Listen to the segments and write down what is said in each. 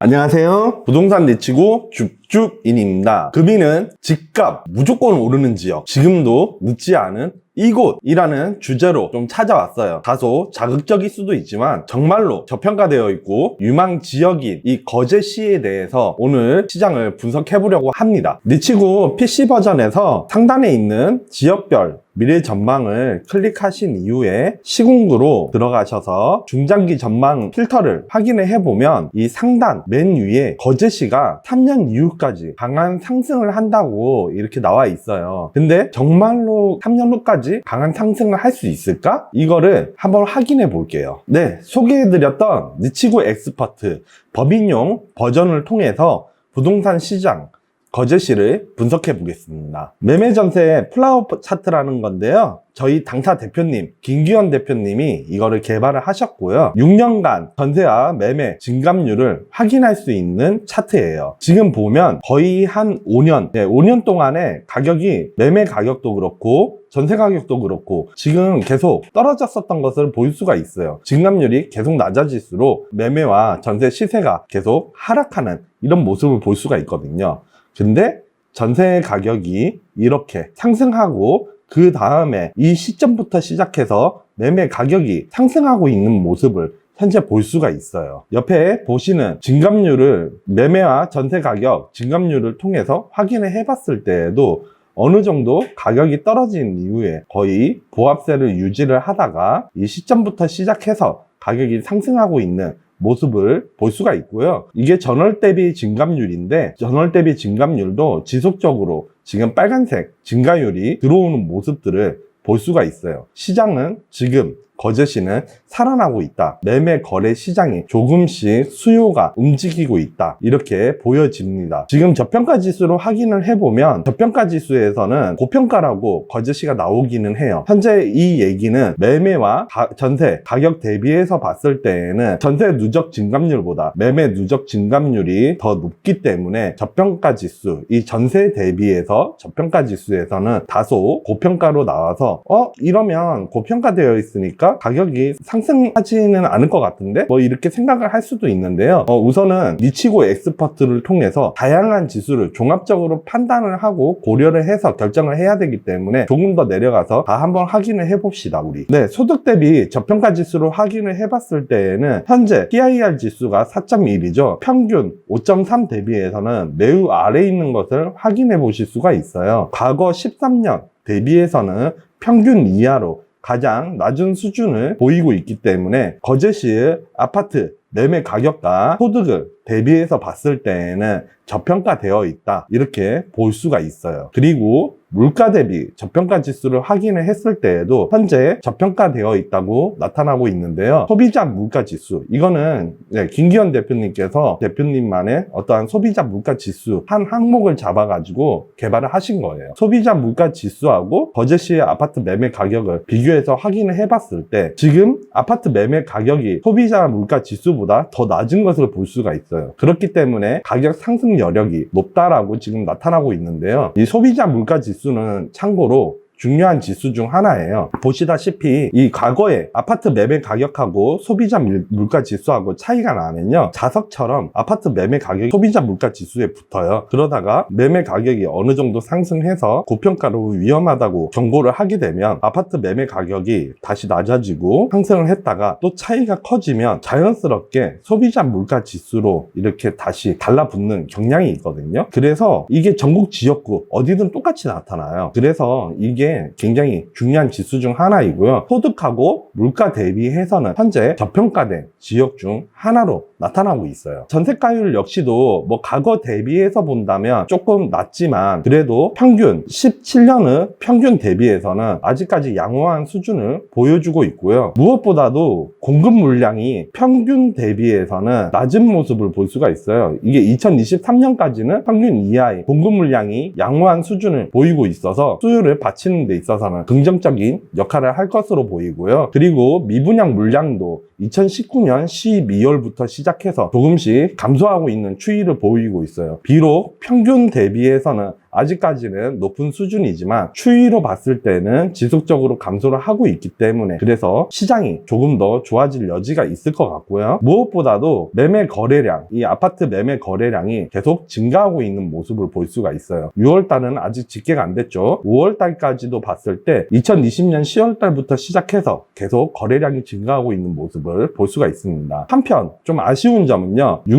안녕하세요. 부동산 내치고 쭉쭉인입니다. 금리는 집값 무조건 오르는 지역, 지금도 늦지 않은 이곳이라는 주제로 좀 찾아왔어요. 다소 자극적일 수도 있지만 정말로 저평가되어 있고 유망 지역인 이 거제시에 대해서 오늘 시장을 분석해 보려고 합니다. 니치고 PC 버전에서 상단에 있는 지역별 미래 전망을 클릭하신 이후에 시공구로 들어가셔서 중장기 전망 필터를 확인을 해보면 이 상단 맨 위에 거제시가 3년 이후까지 강한 상승을 한다고 이렇게 나와 있어요. 근데 정말로 3년 후까지 강한 상승을 할 수 있을까? 이거를 한번 확인해 볼게요. 네, 소개해드렸던 니치고 엑스퍼트 법인용 버전을 통해서 부동산 시장 거제시를 분석해 보겠습니다. 매매 전세 플라워 차트라는 건데요. 저희 당사 대표님 김기현 대표님이 이거를 개발을 하셨고요. 6년간 전세와 매매 증감률을 확인할 수 있는 차트예요. 지금 보면 거의 한 5년 5년 동안에 가격이 매매 가격도 그렇고 전세 가격도 그렇고 지금 계속 떨어졌었던 것을 볼 수가 있어요. 증감률이 계속 낮아질수록 매매와 전세 시세가 계속 하락하는 이런 모습을 볼 수가 있거든요. 근데 전세 가격이 이렇게 상승하고 그 다음에 이 시점부터 시작해서 매매 가격이 상승하고 있는 모습을 현재 볼 수가 있어요. 옆에 보시는 증감률을 매매와 전세 가격 증감률을 통해서 확인을 해봤을 때에도 어느 정도 가격이 떨어진 이후에 거의 보합세를 유지를 하다가 이 시점부터 시작해서 가격이 상승하고 있는 모습을 볼 수가 있고요. 이게 전월 대비 증감률인데 전월 대비 증감률도 지속적으로 지금 빨간색 증가율이 들어오는 모습들을 볼 수가 있어요. 시장은 지금 거제시는 살아나고 있다. 매매 거래 시장이 조금씩 수요가 움직이고 있다. 이렇게 보여집니다. 지금 저평가 지수로 확인을 해보면 저평가 지수에서는 고평가라고 거제시가 나오기는 해요. 현재 이 얘기는 매매와 전세 가격 대비해서 봤을 때에는 전세 누적 증감률보다 매매 누적 증감률이 더 높기 때문에 저평가 지수, 이 전세 대비해서 저평가 지수에서는 다소 고평가로 나와서 이러면 고평가되어 있으니까 가격이 상승하지는 않을 것 같은데 이렇게 생각을 할 수도 있는데요. 우선은 니치고 엑스퍼트를 통해서 다양한 지수를 종합적으로 판단을 하고 고려를 해서 결정을 해야 되기 때문에 조금 더 내려가서 다 한번 확인을 해봅시다. 우리 소득 대비 저평가 지수로 확인을 해봤을 때에는 현재 PIR 지수가 4.1이죠 평균 5.3 대비해서는 매우 아래에 있는 것을 확인해 보실 수가 있어요. 과거 13년 대비해서는 평균 이하로 가장 낮은 수준을 보이고 있기 때문에 거제시의 아파트 매매 가격과 소득을 대비해서 봤을 때에는 저평가되어 있다 이렇게 볼 수가 있어요. 그리고 물가 대비 저평가 지수를 확인을 했을 때에도 현재 저평가되어 있다고 나타나고 있는데요. 소비자 물가 지수 이거는 김기현 대표님께서 대표님만의 어떠한 소비자 물가 지수 한 항목을 잡아가지고 개발을 하신 거예요. 소비자 물가 지수하고 거제시의 아파트 매매 가격을 비교해서 확인을 해봤을 때 지금 아파트 매매 가격이 소비자 물가 지수보다 더 낮은 것을 볼 수가 있어요. 그렇기 때문에 가격 상승 여력이 높다라고 지금 나타나고 있는데요. 이 소비자 물가 지수는 참고로 중요한 지수 중 하나예요. 보시다시피 이 과거에 아파트 매매 가격하고 소비자 물가 지수하고 차이가 나면요 자석처럼 아파트 매매 가격이 소비자 물가 지수에 붙어요. 그러다가 매매 가격이 어느 정도 상승해서 고평가로 위험하다고 경고를 하게 되면 아파트 매매 가격이 다시 낮아지고 상승을 했다가 또 차이가 커지면 자연스럽게 소비자 물가 지수로 이렇게 다시 달라붙는 경향이 있거든요. 그래서 이게 전국 지역구 어디든 똑같이 나타나요. 그래서 이게 굉장히 중요한 지수 중 하나이고요. 소득하고 물가 대비해서는 현재 저평가된 지역 중 하나로 나타나고 있어요. 전세가율 역시도 과거 대비해서 본다면 조금 낮지만 그래도 평균 17년의 평균 대비해서는 아직까지 양호한 수준을 보여주고 있고요. 무엇보다도 공급 물량이 평균 대비해서는 낮은 모습을 볼 수가 있어요. 이게 2023년까지는 평균 이하의 공급 물량이 양호한 수준을 보이고 있어서 수요를 받치는 데 있어서는 긍정적인 역할을 할 것으로 보이고요. 그리고 미분양 물량도 2019년 12월부터 시작해서 조금씩 감소하고 있는 추이를 보이고 있어요. 비록 평균 대비해서는 아직까지는 높은 수준이지만 추이로 봤을 때는 지속적으로 감소를 하고 있기 때문에 그래서 시장이 조금 더 좋아질 여지가 있을 것 같고요. 무엇보다도 매매 거래량, 이 아파트 매매 거래량이 계속 증가하고 있는 모습을 볼 수가 있어요. 6월달은 아직 집계가 안 됐죠. 5월달까지도 봤을 때 2020년 10월달부터 시작해서 계속 거래량이 증가하고 있는 모습을 볼 수가 있습니다. 한편 좀 아쉬운 점은요, 6,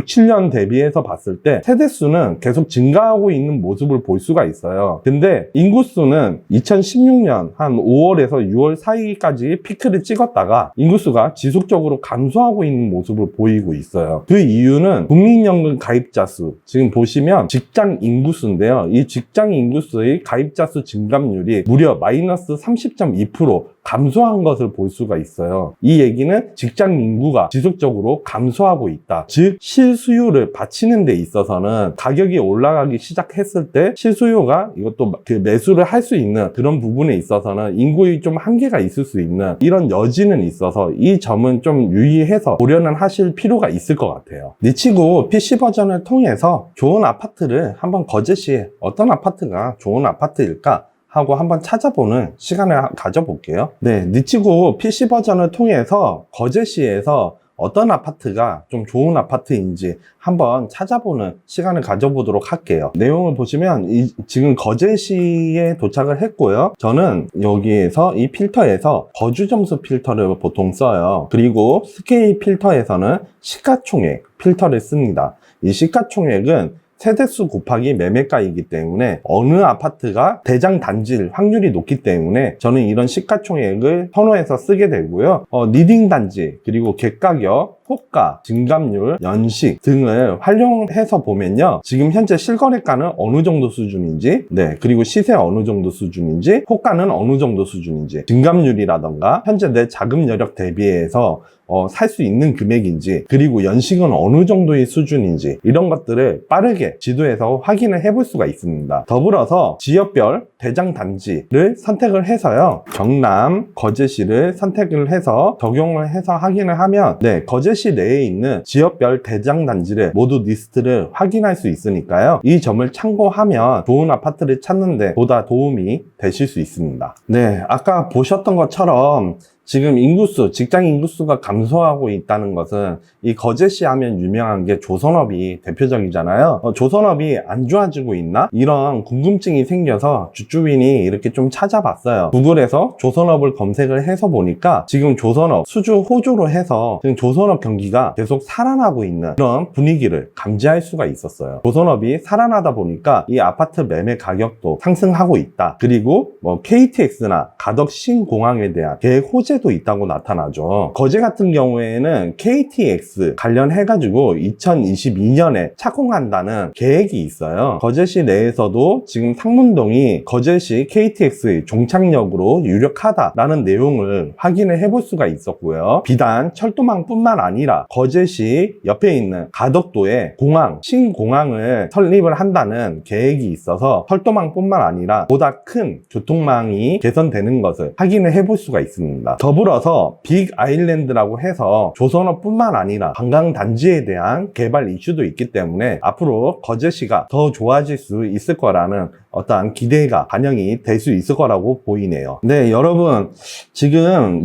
7년 대비해서 봤을 때 세대수는 계속 증가하고 있는 모습을 볼 수가 있어요. 근데 인구수는 2016년 한 5월에서 6월 사이까지 피크를 찍었다가 인구수가 지속적으로 감소하고 있는 모습을 보이고 있어요. 그 이유는 국민연금 가입자 수, 지금 보시면 직장 인구수인데요. 이 직장 인구수의 가입자 수 증감률이 무려 마이너스 30.2% 감소한 것을 볼 수가 있어요. 이 얘기는 직장 인구가 지속적으로 감소하고 있다. 즉 실수요를 받치는 데 있어서는 가격이 올라가기 시작했을 때 실수요가 이것도 그 매수를 할 수 있는 그런 부분에 있어서는 인구의 좀 한계가 있을 수 있는 이런 여지는 있어서 이 점은 좀 유의해서 고려는 하실 필요가 있을 것 같아요. 니치고 PC 버전을 통해서 좋은 아파트를 한번 거제시에 어떤 아파트가 좋은 아파트일까 하고 한번 찾아보는 시간을 가져볼게요. 네, 니치고 PC 버전을 통해서 거제시에서 어떤 아파트가 좀 좋은 아파트인지 한번 찾아보는 시간을 가져보도록 할게요. 내용을 보시면 지금 거제시에 도착을 했고요. 저는 여기에서 이 필터에서 거주점수 필터를 보통 써요. 그리고 스케일 필터에서는 시가총액 필터를 씁니다. 이 시가총액은 세대수 곱하기 매매가이기 때문에 어느 아파트가 대장 단지일 확률이 높기 때문에 저는 이런 시가총액을 선호해서 쓰게 되고요. 리딩 단지, 그리고 객가격, 호가, 증감률, 연식 등을 활용해서 보면요, 지금 현재 실거래가는 어느 정도 수준인지, 네, 그리고 시세 어느 정도 수준인지, 호가는 어느 정도 수준인지, 증감률이라던가 현재 내 자금 여력 대비해서 살 수 있는 금액인지, 그리고 연식은 어느 정도의 수준인지, 이런 것들을 빠르게 지도에서 확인을 해볼 수가 있습니다. 더불어서 지역별 대장 단지를 선택을 해서요, 경남, 거제시를 선택을 해서 적용을 해서 확인을 하면, 네, 거제시 내에 있는 지역별 대장 단지를 모두 리스트를 확인할 수 있으니까요, 이 점을 참고하면 좋은 아파트를 찾는데 보다 도움이 되실 수 있습니다. 네, 아까 보셨던 것처럼 지금 인구수, 직장 인구수가 감소하고 있다는 것은 이 거제시 하면 유명한 게 조선업이 대표적이잖아요. 조선업이 안 좋아지고 있나? 이런 궁금증이 생겨서 주주인이 이렇게 좀 찾아봤어요. 구글에서 조선업을 검색을 해서 보니까 지금 조선업 수주 호조로 해서 지금 조선업 경기가 계속 살아나고 있는 그런 분위기를 감지할 수가 있었어요. 조선업이 살아나다 보니까 이 아파트 매매 가격도 상승하고 있다. 그리고 KTX나 가덕 신공항에 대한 계획 호재 도 있다고 나타나죠. 거제 같은 경우에는 KTX 관련해가지고 2022년에 착공한다는 계획이 있어요. 거제시 내에서도 지금 상문동이 거제시 KTX의 종착역으로 유력하다라는 내용을 확인을 해볼 수가 있었고요. 비단 철도망뿐만 아니라 거제시 옆에 있는 가덕도에 공항, 신공항을 설립을 한다는 계획이 있어서 철도망뿐만 아니라 보다 큰 교통망이 개선되는 것을 확인을 해볼 수가 있습니다. 더불어서 빅 아일랜드라고 해서 조선업뿐만 아니라 관광단지에 대한 개발 이슈도 있기 때문에 앞으로 거제시가 더 좋아질 수 있을 거라는 어떠한 기대가 반영이 될 수 있을 거라고 보이네요. 네, 여러분, 지금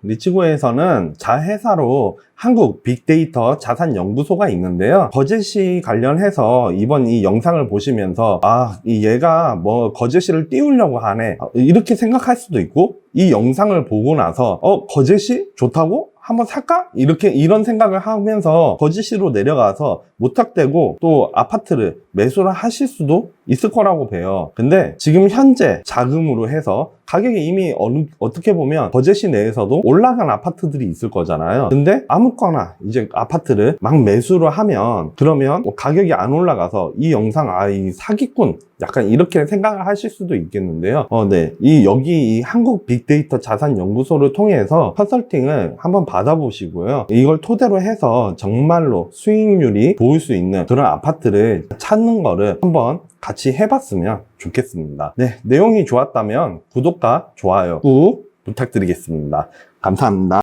니치고에서는 자회사로 한국 빅데이터 자산연구소가 있는데요. 거제시 관련해서 이번 이 영상을 보시면서 얘가 뭐 거제시를 띄우려고 하네, 이렇게 생각할 수도 있고, 이 영상을 보고 나서 거제시 좋다고? 한번 살까? 이런 생각을 하면서 거제시로 내려가서 무턱대고 또 아파트를 매수를 하실 수도 있을 거라고 봐요. 근데 지금 현재 자금으로 해서 가격이 이미 어떻게 보면 거제시 내에서도 올라간 아파트들이 있을 거잖아요. 근데 아무거나 이제 아파트를 막 매수를 하면, 그러면 가격이 안 올라가서 이 영상 이 사기꾼 약간 이렇게 생각을 하실 수도 있겠는데요. 네, 여기 이 한국 빅데이터 자산연구소를 통해서 컨설팅을 한번 받아보시고요, 이걸 토대로 해서 정말로 수익률이 좋을 수 있는 그런 아파트를 찾는 거를 한번 같이 해봤으면 좋겠습니다. 네, 내용이 좋았다면 구독과 좋아요 꾹 부탁드리겠습니다. 감사합니다.